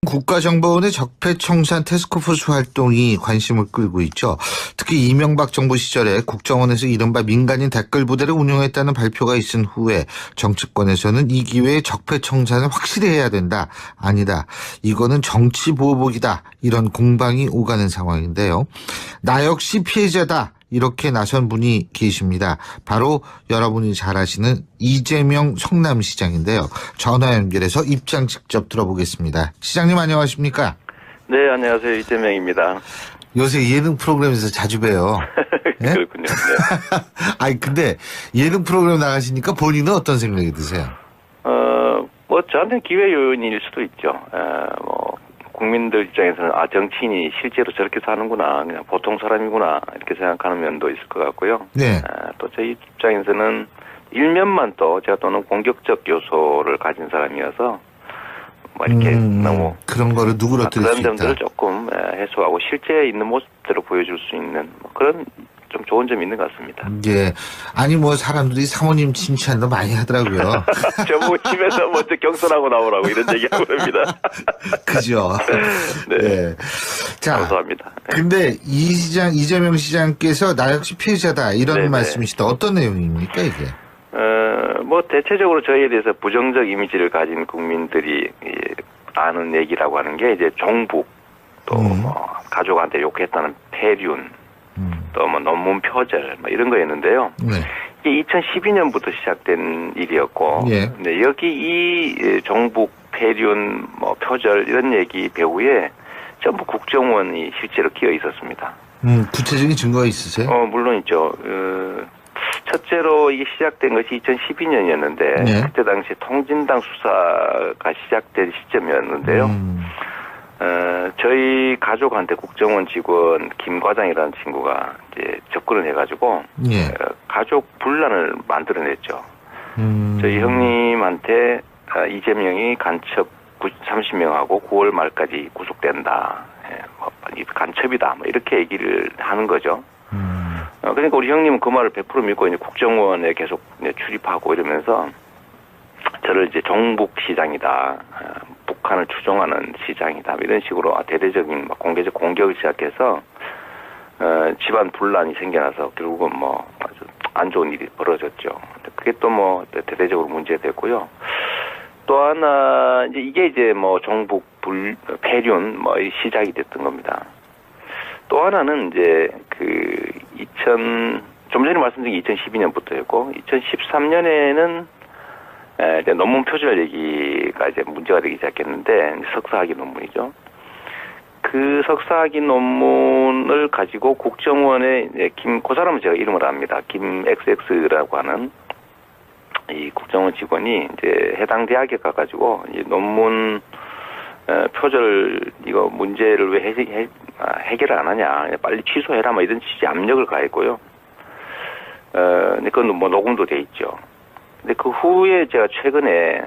국가정보원의 적폐청산 태스크포스 활동이 관심을 끌고 있죠. 특히 이명박 정부 시절에 국정원에서 이른바 민간인 댓글 부대를 운영했다는 발표가 있은 후에 정치권에서는 이 기회에 적폐청산을 확실히 해야 된다. 아니다. 이거는 정치보복이다. 이런 공방이 오가는 상황인데요. 나 역시 피해자다. 이렇게 나선 분이 계십니다. 바로 여러분이 잘 아시는 이재명 성남시장인데요. 전화 연결해서 입장 직접 들어보겠습니다. 시장님 안녕하십니까? 네, 안녕하세요. 이재명입니다. 요새 예능 프로그램에서 자주 봬요. 네? 그렇군요. 네. 아니 근데 예능 프로그램 나가시니까 본인은 어떤 생각이 드세요? 저한테는 기회 요인일 수도 있죠. 국민들 입장에서는 정치인이 실제로 저렇게 사는구나, 그냥 보통 사람이구나 이렇게 생각하는 면도 있을 것 같고요. 네. 또 저희 입장에서는 일면만 또 제가 또는 공격적 요소를 가진 사람이어서 이렇게 너무 그런 거를 누그러뜨릴 수 그런 있다. 점들을 조금 해소하고 실제 있는 모습대로 보여줄 수 있는 그런 좀 좋은 점이 있는 것 같습니다. 예. 아니 사람들이 사모님 칭찬도 많이 하더라고요. 저보고 집에서 먼저 경선하고 나오라고 이런 얘기하고 그럽니다. 그죠. 네. 네. 자, 감사합니다. 근데 이재명 시장께서 나 역시 피해자다 이런 네네. 말씀이시다. 어떤 내용입니까 이게? 대체적으로 저희에 대해서 부정적 이미지를 가진 국민들이 아는 얘기라고 하는 게 이제 종북, 또 가족한테 욕했다는 폐륜, 또 논문 표절, 이런 거였는데요. 네. 이게 2012년부터 시작된 일이었고, 예. 네, 여기 이 종북, 폐륜, 표절 이런 얘기 배후에 전부 국정원이 실제로 끼어 있었습니다. 구체적인 증거가 있으세요? 물론 있죠. 첫째로 이게 시작된 것이 2012년이었는데 네. 그때 당시 통진당 수사가 시작된 시점이었는데요. 저희 가족한테 국정원 직원 김 과장이라는 친구가 이제 접근을 해가지고 예. 가족 분란을 만들어냈죠. 저희 형님한테 이재명이 간첩 30명하고 9월 말까지 구속된다. 간첩이다. 이렇게 얘기를 하는 거죠. 그러니까 우리 형님은 그 말을 100% 믿고 이제 국정원에 계속 출입하고 이러면서 저를 이제 종북 시장이다, 북한을 추종하는 시장이다 이런 식으로 대대적인 공개적 공격을 시작해서 집안 분란이 생겨나서 결국은 아주 안 좋은 일이 벌어졌죠. 그게 또 대대적으로 문제됐고요. 또 하나 이게 이제 종북 폐륜 시작이 됐던 겁니다. 또 하나는 이제 좀 전에 말씀드린 2012년부터였고 2013년에는 이제 논문 표절 얘기가 이제 문제가 되기 시작했는데 석사학위 논문이죠. 그 석사학위 논문을 가지고 국정원에 그 사람은 제가 이름을 압니다. 김 XX라고 하는 이 국정원 직원이 이제 해당 대학에 가가지고 이 논문 표절 이거 문제를 왜 해결을 안 하냐, 빨리 취소해라 이런 취지 압력을 가했고요. 근데 그건 녹음도 돼 있죠. 근데 그 후에 제가 최근에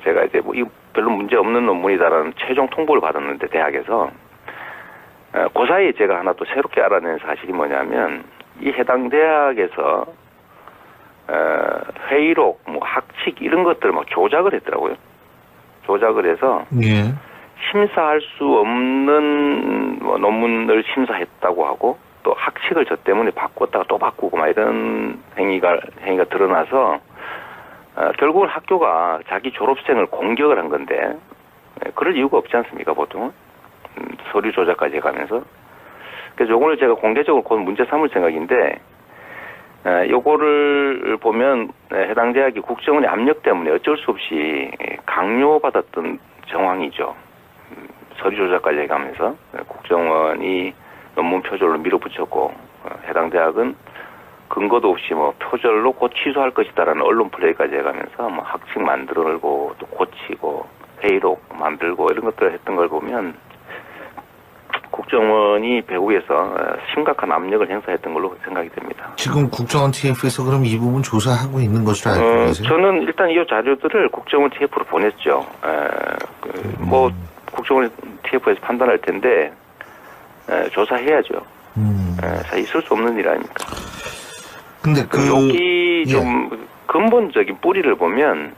제가 이제 이 별로 문제 없는 논문이다라는 최종 통보를 받았는데 대학에서 그 사이에 제가 하나 또 새롭게 알아낸 사실이 뭐냐면 이 해당 대학에서 회의록, 학칙 이런 것들을 조작을 했더라고요. 조작을 해서 예. 심사할 수 없는 논문을 심사했다고 하고 또 학칙을 저 때문에 바꿨다가 또 바꾸고 이런 행위가 드러나서 결국은 학교가 자기 졸업생을 공격을 한 건데 그럴 이유가 없지 않습니까 보통은 서류 조작까지 해가면서. 그래서 요거를 제가 공개적으로 곧 문제 삼을 생각인데 요거를 보면 해당 대학이 국정원의 압력 때문에 어쩔 수 없이 강요받았던 정황이죠. 서류 조작까지 해가면서 국정원이 논문 표절로 밀어붙였고 해당 대학은 근거도 없이 표절로 곧 취소할 것이다라는 언론 플레이까지 해가면서 학칙 만들어내고 또 고치고 회의록 만들고 이런 것들을 했던 걸 보면 국정원이 배후에서 심각한 압력을 행사했던 걸로 생각이 됩니다. 지금 국정원 TF에서 그럼 이 부분 조사하고 있는 것으로 알고 계세요? 저는 일단 이 자료들을 국정원 TF로 보냈죠. 국정원 TF에서 판단할 텐데 조사해야죠. 있을 수 없는 일 아닙니까? 근데 여기 좀 근본적인 뿌리를 보면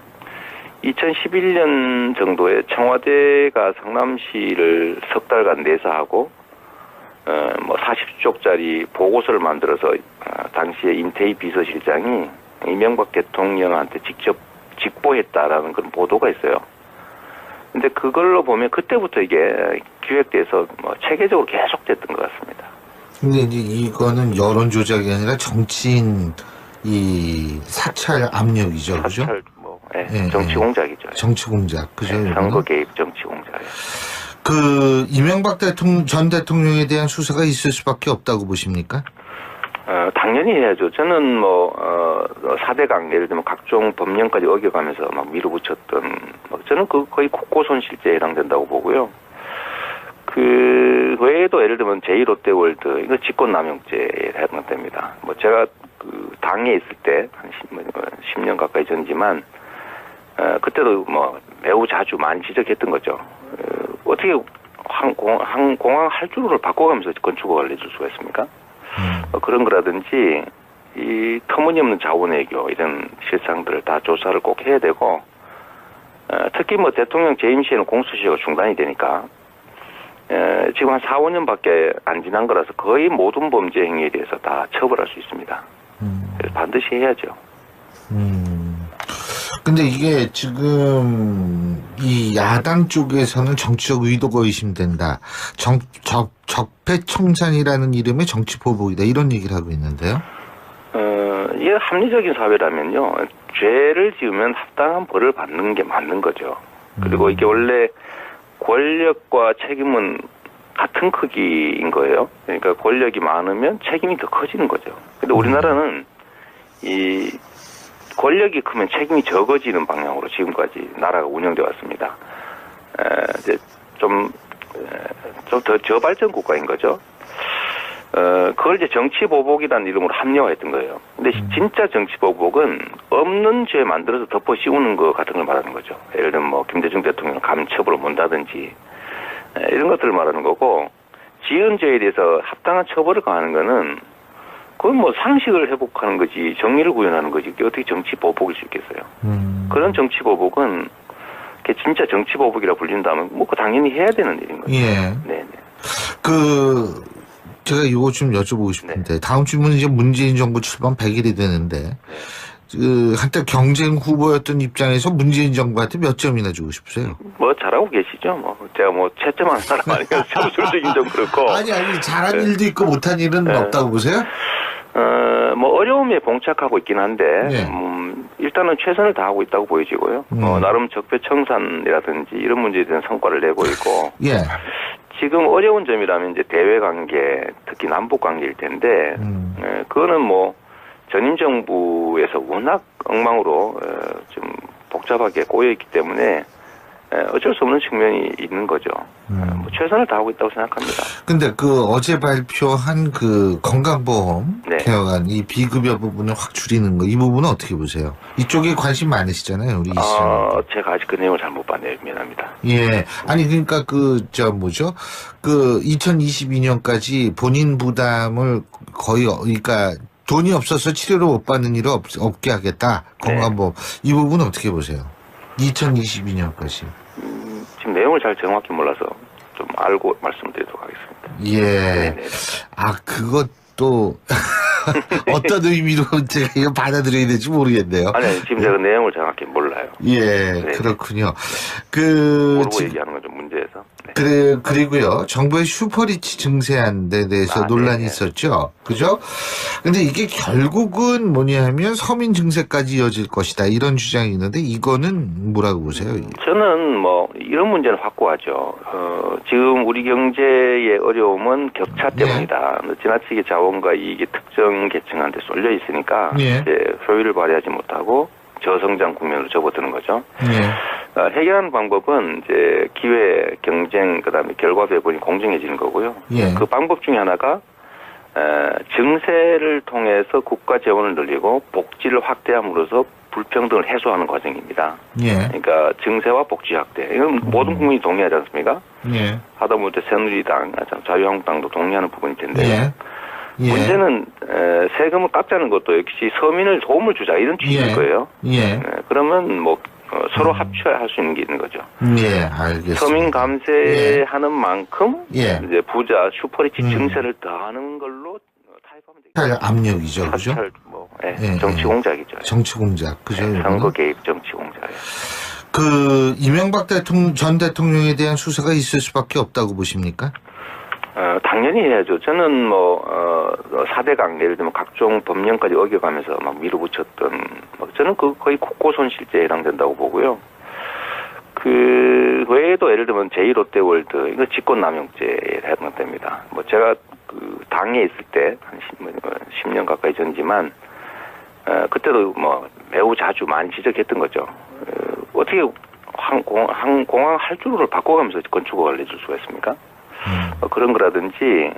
2011년 정도에 청와대가 성남시를 석 달간 내사하고 뭐 40쪽짜리 보고서를 만들어서 당시에 임태희 비서실장이 이명박 대통령한테 직접 직보했다라는 그런 보도가 있어요. 근데 그걸로 보면 그때부터 이게 기획돼서 뭐 체계적으로 계속됐던 것 같습니다. 근데 이제 이거는 여론 조작이 아니라 정치인 이 사찰 압력이죠, 그죠? 사찰 뭐 정치 공작이죠. 정치 공작, 그죠? 선거 개입 정치 공작이에요. 그 이명박 전 대통령에 대한 수사가 있을 수밖에 없다고 보십니까? 당연히 해야죠. 저는 뭐 4대강 예를 들면 각종 법령까지 어겨가면서 막 밀어붙였던 저는 그 거의 국고손실죄에 해당된다고 보고요. 그 외에도 예를 들면 제2롯데월드 이거 직권남용죄에 해당됩니다. 뭐 제가 그 당에 있을 때 한 10년 가까이 전이지만 그때도 뭐 매우 자주 많이 지적했던 거죠. 어떻게 공항 할주로를 바꿔가면서 건축허가를 내줄 수가 있습니까? 그런 거라든지 이 터무니없는 자원외교 이런 실상들을 다 조사를 꼭 해야 되고 특히 뭐 대통령 재임 시에는 공수처가 중단이 되니까 지금 한 4, 5년밖에 안 지난 거라서 거의 모든 범죄 행위에 대해서 다 처벌할 수 있습니다. 그래서 반드시 해야죠. 근데 이게 지금 이 야당 쪽에서는 정치적 의도가 의심된다. 적폐청산이라는 이름의 정치 보복이다. 이런 얘기를 하고 있는데요. 이게 합리적인 사회라면요. 죄를 지으면 합당한 벌을 받는 게 맞는 거죠. 그리고 이게 원래 권력과 책임은 같은 크기인 거예요. 그러니까 권력이 많으면 책임이 더 커지는 거죠. 근데 우리나라는 이 권력이 크면 책임이 적어지는 방향으로 지금까지 나라가 운영되어 왔습니다. 이제 좀 더 저발전 국가인 거죠. 그걸 이제 정치보복이라는 이름으로 합리화했던 거예요. 근데 진짜 정치보복은 없는 죄 만들어서 덮어 씌우는 것 같은 걸 말하는 거죠. 예를 들면 뭐 김대중 대통령 감처벌을 못하든지 이런 것들을 말하는 거고, 지은 죄에 대해서 합당한 처벌을 가하는 거는 그건 뭐 상식을 회복하는 거지 정의를 구현하는 거지 이게 어떻게 정치보복일 수 있겠어요. 그런 정치보복은 그게 진짜 정치보복이라 불린다면 뭐 그 당연히 해야 되는 일인 거죠. 예. 네네. 제가 이거 좀 여쭤보고 싶은데 다음 주면 이제 문재인 정부 출범 100일이 되는데 한때 경쟁 후보였던 입장에서 문재인 정부한테 몇 점이나 주고 싶으세요? 뭐 잘하고 계시죠. 뭐 제가 뭐 채점하는 사람 아니니까 점수적인 좀 그렇고. 아니 잘한 일도 있고 못한 일은 없다고 보세요? 뭐 어려움에 봉착하고 있긴 한데 일단은 최선을 다하고 있다고 보여지고요. 나름 적폐청산이라든지 이런 문제에 대한 성과를 내고 있고. 예. 지금 어려운 점이라면 이제 대외 관계, 특히 남북 관계일 텐데, 그거는 뭐 전임 정부에서 워낙 엉망으로 좀 복잡하게 꼬여 있기 때문에 어쩔 수 없는 측면이 있는 거죠. 뭐 최선을 다하고 있다고 생각합니다. 근데 어제 발표한 건강보험 개혁안 이 비급여 부분을 확 줄이는 거 이 부분은 어떻게 보세요? 이쪽에 관심 많으시잖아요, 우리 이 씨는. 제가 아직 그 내용을 잘 못 봤네요. 미안합니다. 예. 아니 그러니까 2022년까지 본인 부담을 거의 그러니까 돈이 없어서 치료를 못 받는 일을 없게 하겠다. 건강보험. 이 부분은 어떻게 보세요? 2022년까지. 지금 내용을 잘 정확히 몰라서 좀 알고 말씀드리도록 하겠습니다. 예. 네네. 그것도 어떤 의미로 제가 이거 받아들여야 될지 모르겠네요. 아니, 지금 제가 내용을 정확히 몰라요. 예, 네네. 그렇군요. 모르고 얘기하는 건 좀 문제여서. 네. 그리고요, 정부의 슈퍼리치 증세안에 대해서 논란이 네네. 있었죠. 그죠? 근데 이게 결국은 뭐냐 하면 서민 증세까지 이어질 것이다. 이런 주장이 있는데, 이거는 뭐라고 보세요? 저는 뭐, 이런 문제는 확고하죠. 지금 우리 경제의 어려움은 격차 때문이다. 지나치게 자원과 이익이 특정 계층한테 쏠려 있으니까, 이제 효율을 발휘하지 못하고, 저성장 국면으로 접어드는 거죠. 해결하는 방법은 이제 기회, 경쟁, 그다음에 결과 배분이 공정해지는 거고요. 그 방법 중에 하나가 증세를 통해서 국가 재원을 늘리고 복지를 확대함으로써 불평등을 해소하는 과정입니다. 그러니까 증세와 복지 확대. 이건 모든 국민이 동의하지 않습니까? 하다못해 새누리당, 자유한국당도 동의하는 부분일 텐데. 문제는 세금을 깎자는 것도 역시 서민을 도움을 주자 이런 취지일 거예요. 그러면 뭐 서로 합쳐할 수 있는 게 있는 거죠. 예, 알겠습니다. 서민 감세하는 만큼 예. 이제 부자 슈퍼리치 증세를 더하는 걸로 타협하면 되겠죠. 압력이죠, 그죠? 사찰 정치 공작이죠. 정치 공작, 그죠? 선거 개입 정치 공작이에요. 그 이명박 전 대통령에 대한 수사가 있을 수밖에 없다고 보십니까? 당연히 해야죠. 저는 4대강, 예를 들면 각종 법령까지 어겨가면서 막 밀어붙였던, 저는 거의 국고손실죄에 해당된다고 보고요. 그 외에도 예를 들면 제2롯데월드, 이거 직권남용죄에 해당됩니다. 제가 그 당에 있을 때, 한 10년 가까이 전이지만, 그때도 매우 자주 많이 지적했던 거죠. 어떻게 공항 할주로를 바꿔가면서 건축을 내줄 수가 있습니까? 그런 거라든지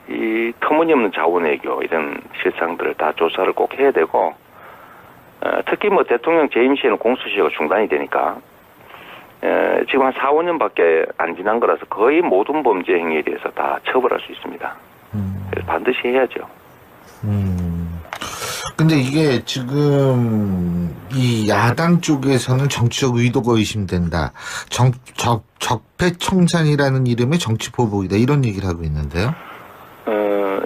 이 터무니없는 자원외교 이런 실상들을 다 조사를 꼭 해야 되고 특히 대통령 재임 시에는 공수처가 중단이 되니까 지금 한 4, 5년밖에 안 지난 거라서 거의 모든 범죄 행위에 대해서 다 처벌할 수 있습니다. 그래서 반드시 해야죠. 근데 이게 지금 이 야당 쪽에서는 정치적 의도가 의심된다. 적폐청산이라는 이름의 정치 보복이다. 이런 얘기를 하고 있는데요.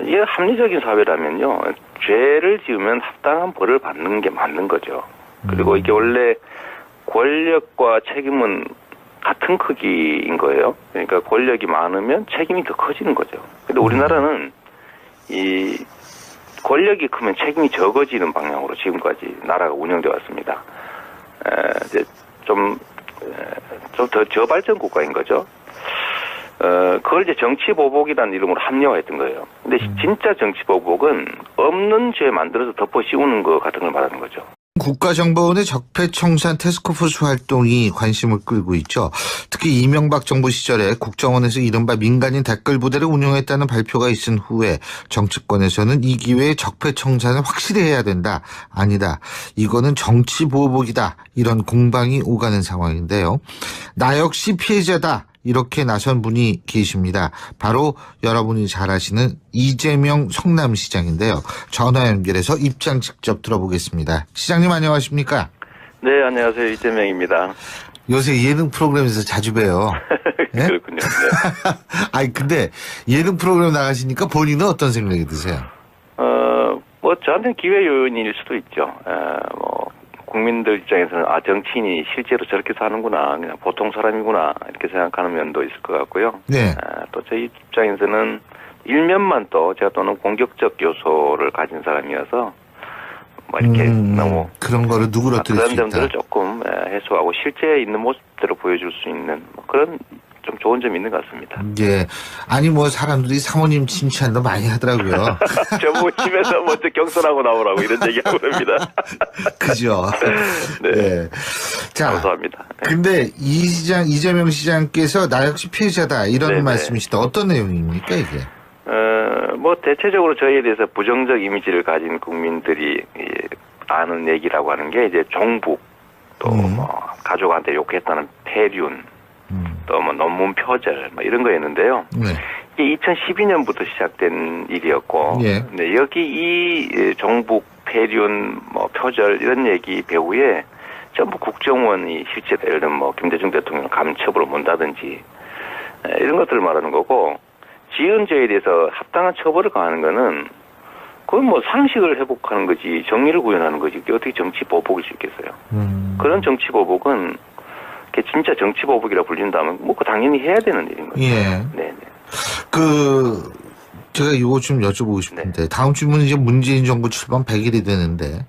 이게 합리적인 사회라면요. 죄를 지으면 합당한 벌을 받는 게 맞는 거죠. 그리고 이게 원래 권력과 책임은 같은 크기인 거예요. 그러니까 권력이 많으면 책임이 더 커지는 거죠. 근데 우리나라는 이 권력이 크면 책임이 적어지는 방향으로 지금까지 나라가 운영되어 왔습니다. 이제 좀 더 저발전 국가인 거죠. 그걸 이제 정치보복이라는 이름으로 합리화했던 거예요. 근데 진짜 정치보복은 없는 죄 만들어서 덮어 씌우는 것 같은 걸 말하는 거죠. 국가정보원의 적폐청산 태스크포스 활동이 관심을 끌고 있죠. 특히 이명박 정부 시절에 국정원에서 이른바 민간인 댓글 부대를 운영했다는 발표가 있은 후에 정치권에서는 이 기회에 적폐청산을 확실히 해야 된다. 아니다. 이거는 정치보복이다. 이런 공방이 오가는 상황인데요. 나 역시 피해자다. 이렇게 나선 분이 계십니다. 바로 여러분이 잘 아시는 이재명 성남시장인데요. 전화 연결해서 입장 직접 들어보겠습니다. 시장님 안녕하십니까? 네, 안녕하세요. 이재명입니다. 요새 예능 프로그램에서 자주 봬요. 네? 그렇군요. 네. 아니 근데 예능 프로그램 나가시니까 본인은 어떤 생각이 드세요? 저한테는 기회 요인일 수도 있죠. 국민들 입장에서는 정치인이 실제로 저렇게 사는구나, 그냥 보통 사람이구나 이렇게 생각하는 면도 있을 것 같고요. 네. 또 저희 입장에서는 일면만 또 제가 또는 공격적 요소를 가진 사람이어서 이렇게 너무 그런 거를 누그러뜨릴 수 그런 있다. 점들을 조금 해소하고 실제 있는 모습대로 보여줄 수 있는 그런 좀 좋은 점이 있는 것 같습니다. 예. 아니 사람들이 사모님 칭찬도 많이 하더라고요. 저보고 집에서 먼저 경선하고 나오라고 이런 얘기하고 그럽니다. 그죠. 네. 네. 자, 감사합니다. 근데 이재명 시장께서 나 역시 피해자다 이런 네네. 말씀이시다. 어떤 내용입니까 이게? 대체적으로 저희에 대해서 부정적 이미지를 가진 국민들이 아는 얘기라고 하는 게 이제 종북, 또 가족한테 욕했다는 폐륜, 또 논문 표절, 이런 거였는데요. 네. 이게 2012년부터 시작된 일이었고, 예. 네, 여기 이 종북, 폐륜, 표절 이런 얘기 배후에 전부 국정원이 실제 예를 들면 김대중 대통령 감처벌을 못하든지 이런 것들을 말하는 거고, 지은 죄에 대해서 합당한 처벌을 가하는 거는 그건 상식을 회복하는 거지 정의를 구현하는 거지 그게 어떻게 정치 보복일 수 있겠어요. 그런 정치 보복은 진짜 정치 보복이라 불린다면 그거 당연히 해야 되는 일인 거죠. 예. 네. 제가 이거 좀 여쭤보고 싶은데 다음 주면 이제 문재인 정부 출범 100일이 되는데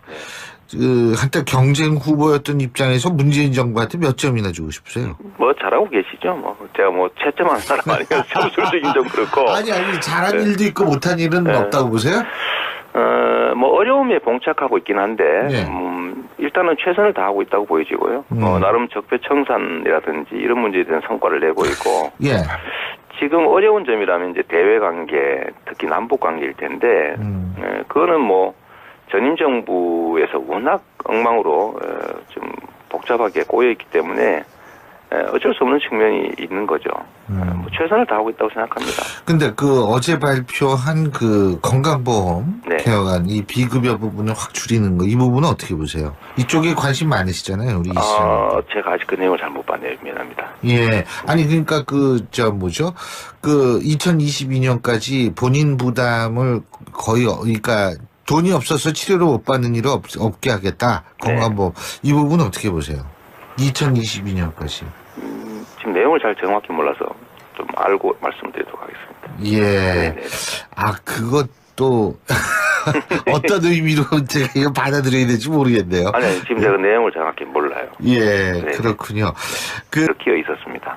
한때 경쟁 후보였던 입장에서 문재인 정부한테 몇 점이나 주고 싶으세요? 잘하고 계시죠. 제가 채점하는 사람 아니니까 점수적인 좀 그렇고. 아니 잘한 일도 있고 못한 일은 없다고 보세요? 어려움에 봉착하고 있긴 한데 네. 일단은 최선을 다하고 있다고 보여지고요. 나름 적폐청산이라든지 이런 문제에 대한 성과를 내고 있고. 예. 지금 어려운 점이라면 이제 대외 관계, 특히 남북 관계일 텐데, 그거는 전임 정부에서 워낙 엉망으로 좀 복잡하게 꼬여있기 때문에 어쩔 수 없는 측면이 있는 거죠. 뭐 최선을 다하고 있다고 생각합니다. 근데 그 어제 발표한 그 건강보험 네. 개혁안 이 비급여 부분을 확 줄이는 거 이 부분은 어떻게 보세요? 이쪽에 관심 많으시잖아요, 우리 이 시장. 제가 아직 그 내용을 잘 못 봤네요. 미안합니다. 예. 아니, 그러니까 뭐죠? 그 2022년까지 본인 부담을 거의, 그러니까 돈이 없어서 치료를 못 받는 일을 없게 하겠다. 건강보험. 이 부분은 어떻게 보세요? 2022년까지. 지금 내용을 잘 정확히 몰라서 좀 알고 말씀드리도록 하겠습니다. 예. 네네. 그것도 어떤 의미로 제가 이거 받아들여야 될지 모르겠네요. 아니, 지금 제가 내용을 정확히 몰라요. 예, 네네. 그렇군요. 그렇게 있었습니다.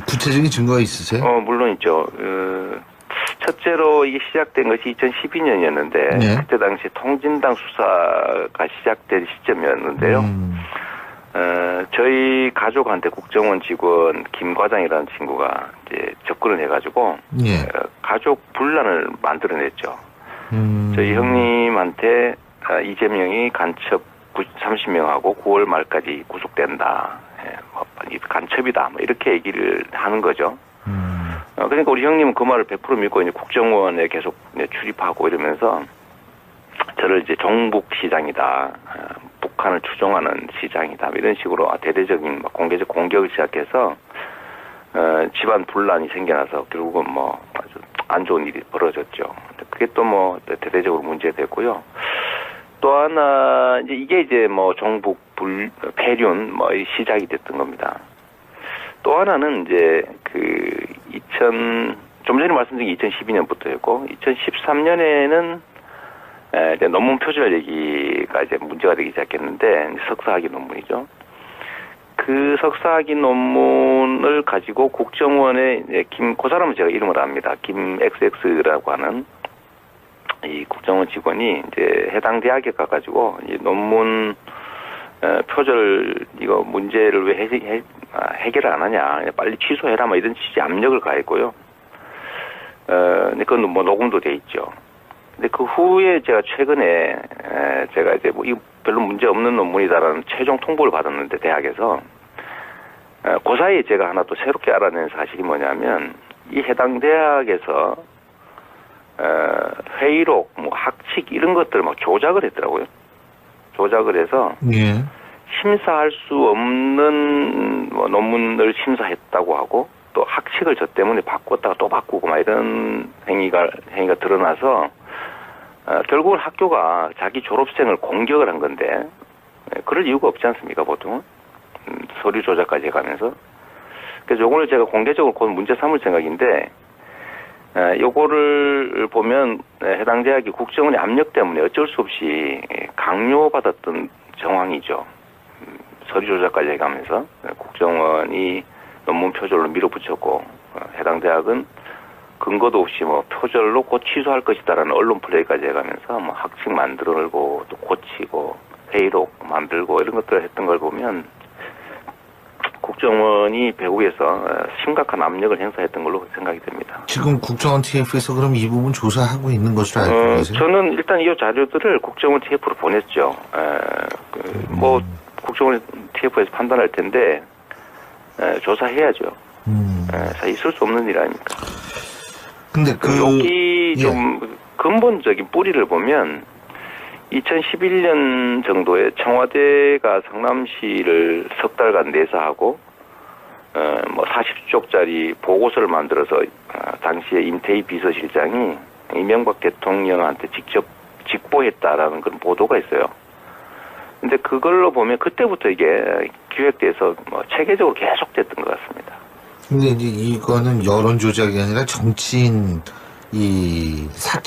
구체적인 증거가 있으세요? 물론 있죠. 첫째로 이게 시작된 것이 2012년이었는데 네. 그때 당시 통진당 수사가 시작된 시점이었는데요. 저희 가족한테 국정원 직원 김 과장이라는 친구가 이제 접근을 해가지고 예. 가족 분란을 만들어냈죠. 저희 형님한테 이재명이 간첩 30명하고 9월 말까지 구속된다. 간첩이다. 뭐 이렇게 얘기를 하는 거죠. 그러니까 우리 형님은 그 말을 100% 믿고 이제 국정원에 계속 출입하고 이러면서 저를 이제 종북시장이다. 북한을 추종하는 시장이다. 이런 식으로 대대적인 공개적 공격을 시작해서 집안 분란이 생겨나서 결국은 뭐 아주 안 좋은 일이 벌어졌죠. 그게 또 뭐 대대적으로 문제됐고요. 또 하나 이게 뭐 종북 폐륜 뭐 시작이 됐던 겁니다. 또 하나는 이제 좀 전에 말씀드린 2012년부터였고 2013년에는 이제 논문 표절 얘기가 이제 문제가 되기 시작했는데 석사학위 논문이죠. 그 석사학위 논문을 가지고 국정원에 이제 그 사람은 제가 이름을 압니다. 김 XX라고 하는 이 국정원 직원이 이제 해당 대학에 가가지고 이 논문 표절 이거 문제를 왜 해결을 안 하냐, 빨리 취소해라, 뭐 이런 취지 압력을 가했고요. 근데 그건 뭐 녹음도 돼 있죠. 근데 그 후에 제가 최근에 제가 이제 뭐 이거 별로 문제 없는 논문이다라는 최종 통보를 받았는데 대학에서 그 사이에 제가 하나 또 새롭게 알아낸 사실이 뭐냐면 이 해당 대학에서 회의록, 뭐 학칙 이런 것들을 막 조작을 했더라고요. 조작을 해서 예. 심사할 수 없는 뭐 논문을 심사했다고 하고 또 학칙을 저 때문에 바꿨다가 또 바꾸고 막 이런 행위가 드러나서 결국은 학교가 자기 졸업생을 공격을 한 건데 그럴 이유가 없지 않습니까 보통은 서류 조작까지 해가면서. 그래서 요거를 제가 공개적으로 곧 문제 삼을 생각인데 요거를 보면 해당 대학이 국정원의 압력 때문에 어쩔 수 없이 강요받았던 정황이죠. 서류 조작까지 해가면서 국정원이 논문 표절로 밀어붙였고 해당 대학은 근거도 없이 뭐 표절로 곧 취소할 것이다라는 언론 플레이까지 해가면서 뭐 학칙 만들고 또 고치고 회의록 만들고 이런 것들을 했던 걸 보면 국정원이 배후에서 심각한 압력을 행사했던 걸로 생각이 됩니다. 지금 국정원 TF에서 그럼 이 부분 조사하고 있는 것으로 알고 계세요? 저는 일단 이 자료들을 국정원 TF로 보냈죠. 뭐 국정원 TF에서 판단할 텐데 조사해야죠. 있을 수 없는 일 아닙니까? 근데 여기 좀 근본적인 뿌리를 보면 2011년 정도에 청와대가 성남시를 석 달간 내사하고 뭐 40쪽짜리 보고서를 만들어서 당시에 임태희 비서실장이 이명박 대통령한테 직접 직보했다라는 그런 보도가 있어요. 근데 그걸로 보면 그때부터 이게 기획돼서 뭐 체계적으로 계속됐던 것 같습니다. 근데 이제 이거는 여론 조작이 아니라 정치인 이 사찰